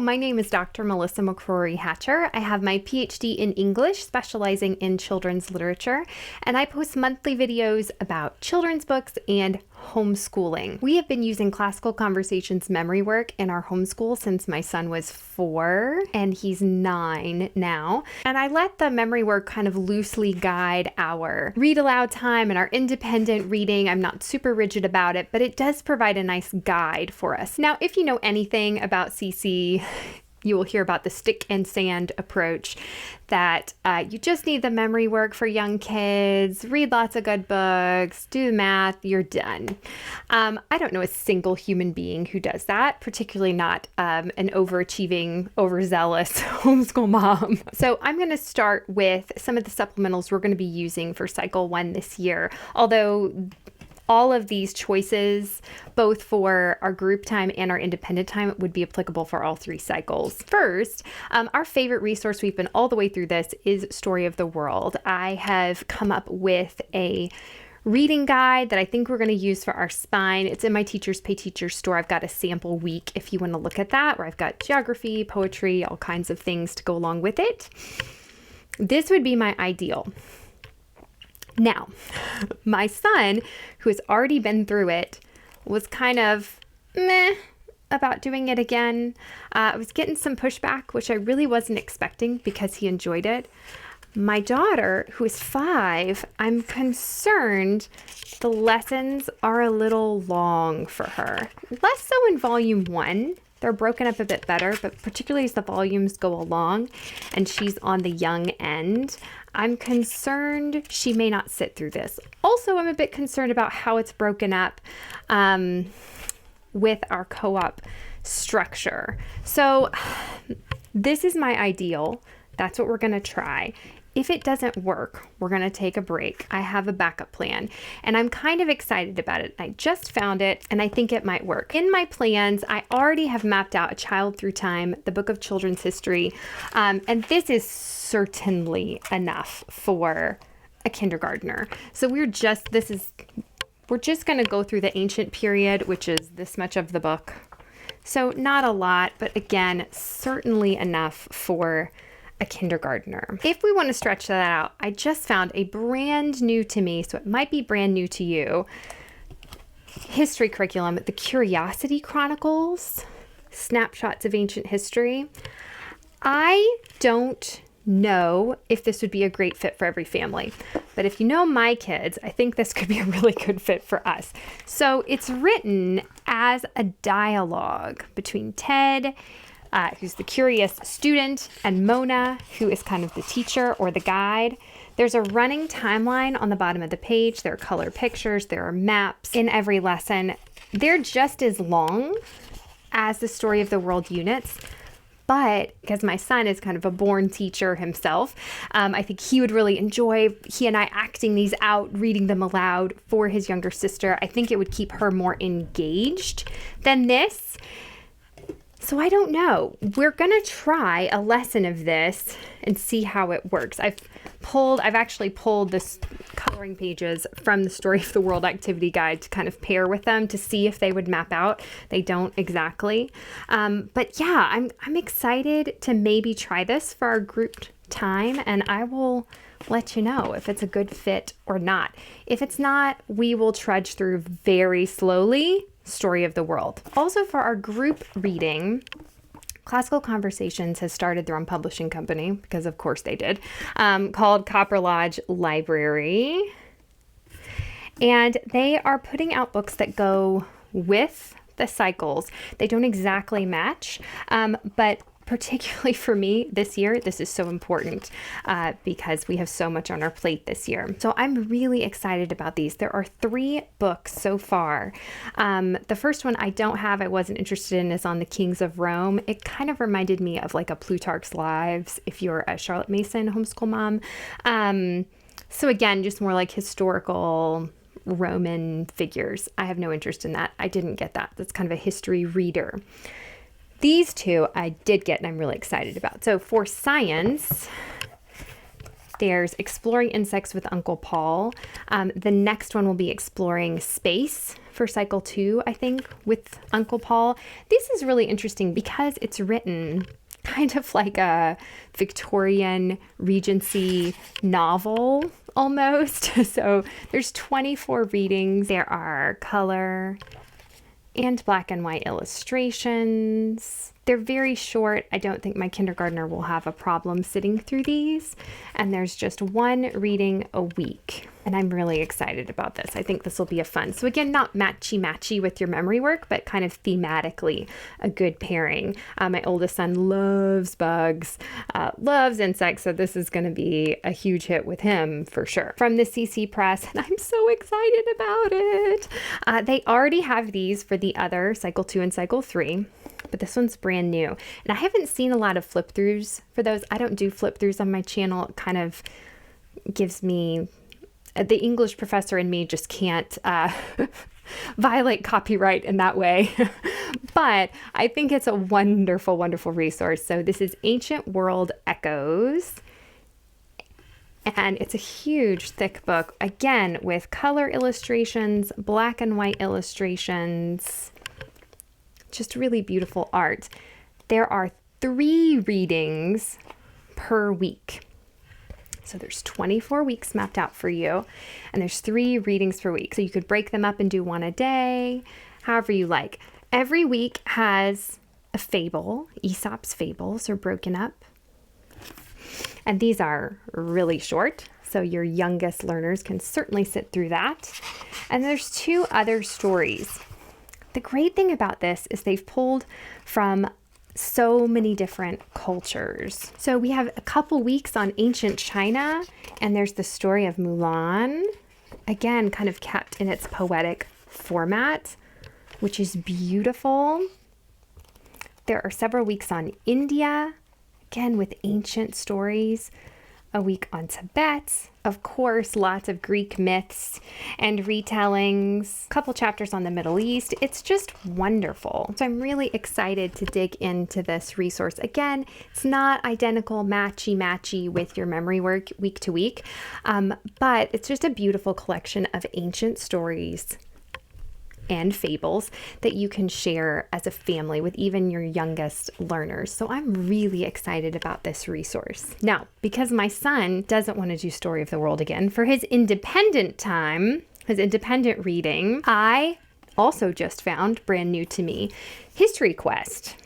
my name is Dr. Melissa McCrory Hatcher. I have my PhD in English, specializing in children's literature, and I post monthly videos about children's books and homeschooling. We have been using Classical Conversations memory work in our homeschool since my son was 4 and he's 9 now. And I let the memory work kind of loosely guide our read aloud time and our independent reading. I'm not super rigid about it, but it does provide a nice guide for us. Now, if you know anything about CC, you will hear about the stick and sand approach that you just need the memory work for young kids, read lots of good books, do the math, you're done. I don't know a single human being who does that, particularly not an overachieving, overzealous homeschool mom. So I'm going to start with some of the supplementals we're going to be using for cycle 1 this year, although all of these choices, both for our group time and our independent time, would be applicable for all 3 cycles. First, our favorite resource, we've been all the way through this, is Story of the World. I have come up with a reading guide that I think we're going to use for our spine. It's in my Teachers Pay Teachers store. I've got a sample week if you want to look at that, where I've got geography, poetry, all kinds of things to go along with it. This would be my ideal. Now, my son, who has already been through it, was kind of meh about doing it again. I was getting some pushback, which I really wasn't expecting because he enjoyed it. My daughter, who is 5, I'm concerned the lessons are a little long for her. Less so in volume 1. They're broken up a bit better, but particularly as the volumes go along and she's on the young end, I'm concerned she may not sit through this. Also, I'm a bit concerned about how it's broken up with our co-op structure. So this is my ideal. That's what we're going to try. If it doesn't work, we're going to take a break. I have a backup plan and I'm kind of excited about it. I just found it and I think it might work. In my plans, I already have mapped out A Child Through Time, the book of children's history. And this is certainly enough for a kindergartner. So we're just going to go through the ancient period, which is this much of the book. So not a lot, but again, certainly enough for a kindergartner. If we want to stretch that out, I just found a brand new to me, so it might be brand new to you, history curriculum, The Curiosity Chronicles, Snapshots of Ancient History. I don't know if this would be a great fit for every family, but if you know my kids, I think this could be a really good fit for us. So it's written as a dialogue between Ted, who's the curious student, and Mona, who is kind of the teacher or the guide. There's a running timeline on the bottom of the page. There are color pictures. There are maps in every lesson. They're just as long as the Story of the World units, but because my son is kind of a born teacher himself, I think he would really enjoy he and I acting these out, reading them aloud for his younger sister. I think it would keep her more engaged than this. So I don't know. We're going to try a lesson of this and see how it works. I've actually pulled the coloring pages from the Story of the World activity guide to kind of pair with them to see if they would map out. They don't exactly. But yeah, I'm excited to maybe try this for our group time, and I will let you know if it's a good fit or not. If it's not, we will trudge through very slowly Story of the World. Also, for our group reading, Classical Conversations has started their own publishing company, because of course they did, called Copper Lodge Library. And they are putting out books that go with the cycles. They don't exactly match, but particularly for me this year, this is so important because we have so much on our plate this year. So I'm really excited about these. There are 3 books so far. The first one I wasn't interested in, is on the Kings of Rome. It kind of reminded me of like a Plutarch's Lives if you're a Charlotte Mason homeschool mom. So again, just more like historical Roman figures. I have no interest in that. I didn't get that. That's kind of a history reader. These 2 I did get and I'm really excited about. So for science, There's Exploring Insects with Uncle Paul. The next one will be Exploring Space for cycle 2, I think, with Uncle Paul. This is really interesting because it's written kind of like a Victorian Regency novel almost. So there's 24 readings. There are color and black and white illustrations. They're very short. I don't think my kindergartner will have a problem sitting through these. And there's just one reading a week. And I'm really excited about this. I think this will be a fun. So again, not matchy-matchy with your memory work, but kind of thematically a good pairing. My oldest son loves bugs, loves insects. So this is going to be a huge hit with him for sure. From the CC Press, and I'm so excited about it. They already have these for the other Cycle 2 and Cycle 3. But this one's brand new. And I haven't seen a lot of flip throughs for those. I don't do flip throughs on my channel. It kind of gives me, the English professor in me just can't violate copyright in that way. But I think it's a wonderful, wonderful resource. So this is Ancient World Echoes. And it's a huge, thick book, again, with color illustrations, black and white illustrations. Just really beautiful art. There are 3 readings per week. So there's 24 weeks mapped out for you, and there's 3 readings per week. So you could break them up and do one a day, however you like. Every week has a fable. Aesop's fables are broken up. And these are really short, so your youngest learners can certainly sit through that. And there's 2 other stories. The great thing about this is they've pulled from so many different cultures. So we have a couple weeks on ancient China, and there's the story of Mulan, again, kind of kept in its poetic format, which is beautiful. There are several weeks on India, again, with ancient stories. A week on Tibet, of course, lots of Greek myths and retellings, a couple chapters on the Middle East. It's just wonderful. So I'm really excited to dig into this resource. Again, it's not identical matchy-matchy with your memory work week to week, but it's just a beautiful collection of ancient stories and fables that you can share as a family with even your youngest learners. So I'm really excited about this resource. Now, because my son doesn't want to do Story of the World again, for his independent time, his independent reading, I also just found, brand new to me, History Quest.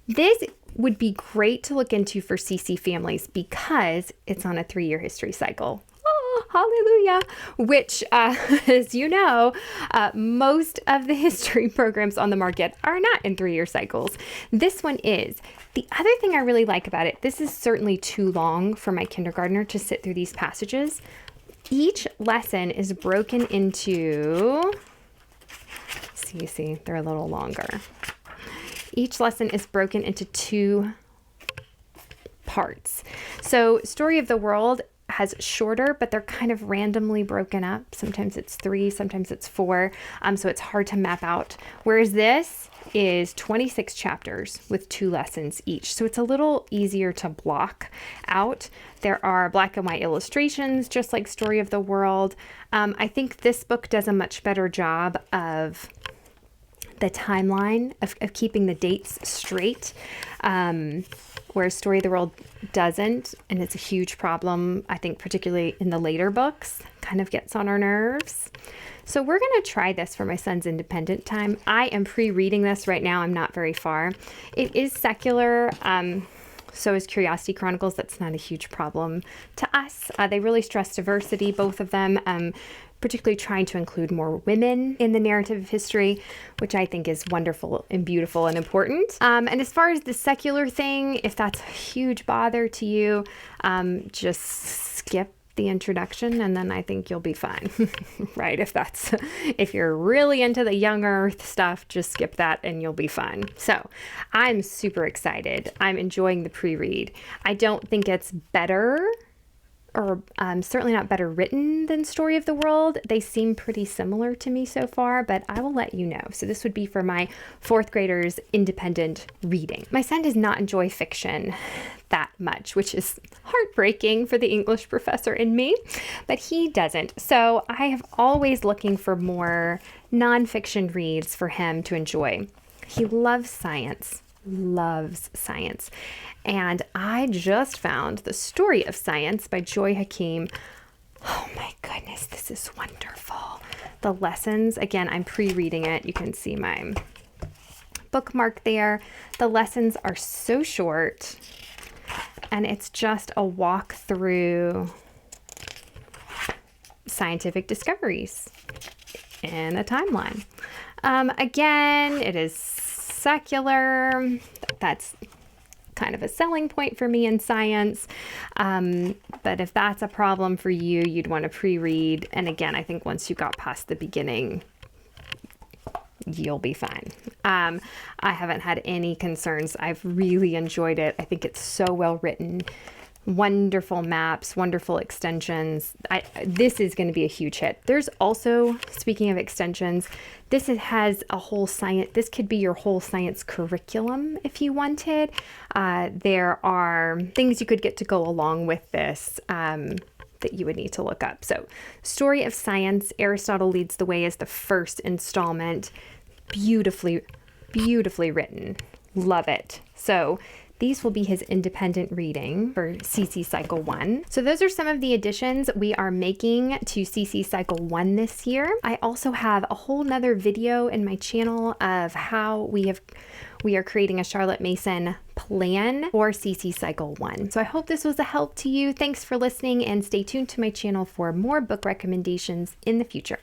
This would be great to look into for CC families because it's on a 3-year history cycle. Hallelujah, which, as you know, most of the history programs on the market are not in 3-year cycles. This one is. The other thing I really like about it, this is certainly too long for my kindergartner to sit through these passages. Each lesson is broken into, see, they're a little longer. Each lesson is broken into 2 parts. So Story of the World has shorter, but they're kind of randomly broken up. Sometimes it's 3, sometimes it's 4. So it's hard to map out. Whereas this is 26 chapters with 2 lessons each. So it's a little easier to block out. There are black and white illustrations, just like Story of the World. I think this book does a much better job of the timeline, of keeping the dates straight. Whereas Story of the World doesn't, and it's a huge problem, I think, particularly in the later books, kind of gets on our nerves. So we're going to try this for my son's independent time. I am pre-reading this right now. I'm not very far. It is secular, so is Curiosity Chronicles. That's not a huge problem to us. They really stress diversity, both of them, particularly trying to include more women in the narrative of history, which I think is wonderful and beautiful and important. And as far as the secular thing, if that's a huge bother to you, just skip the introduction and then I think you'll be fine, right? If you're really into the young earth stuff, just skip that and you'll be fine. So I'm super excited. I'm enjoying the pre-read. I don't think it's better, or certainly not better written than Story of the World. They seem pretty similar to me so far, but I will let you know. So this would be for my 4th graders independent reading. My son does not enjoy fiction. that much, which is heartbreaking for the English professor in me, but he doesn't. So I have always looking for more nonfiction reads for him to enjoy. He loves science. And I just found The Story of Science by Joy Hakim. Oh my goodness, this is wonderful. The lessons, again, I'm pre-reading it. You can see my bookmark there. The lessons are so short, and it's just a walk through scientific discoveries in a timeline. Again, it is secular. That's kind of a selling point for me in science. But if that's a problem for you, you'd want to pre-read. And again, I think once you got past the beginning, you'll be fine. I haven't had any concerns. I've really enjoyed it. I think it's so well written. Wonderful maps, wonderful extensions. This is going to be a huge hit. There's also, speaking of extensions, has a whole science. This could be your whole science curriculum if you wanted. There are things you could get to go along with this that you would need to look up. So, Story of Science, Aristotle Leads the Way is the first installment. Beautifully written. Love it. So, these will be his independent reading for CC Cycle 1. So those are some of the additions we are making to CC Cycle 1 this year. I also have a whole nother video in my channel of how we are creating a Charlotte Mason plan for CC Cycle 1. So I hope this was a help to you. Thanks for listening, and stay tuned to my channel for more book recommendations in the future.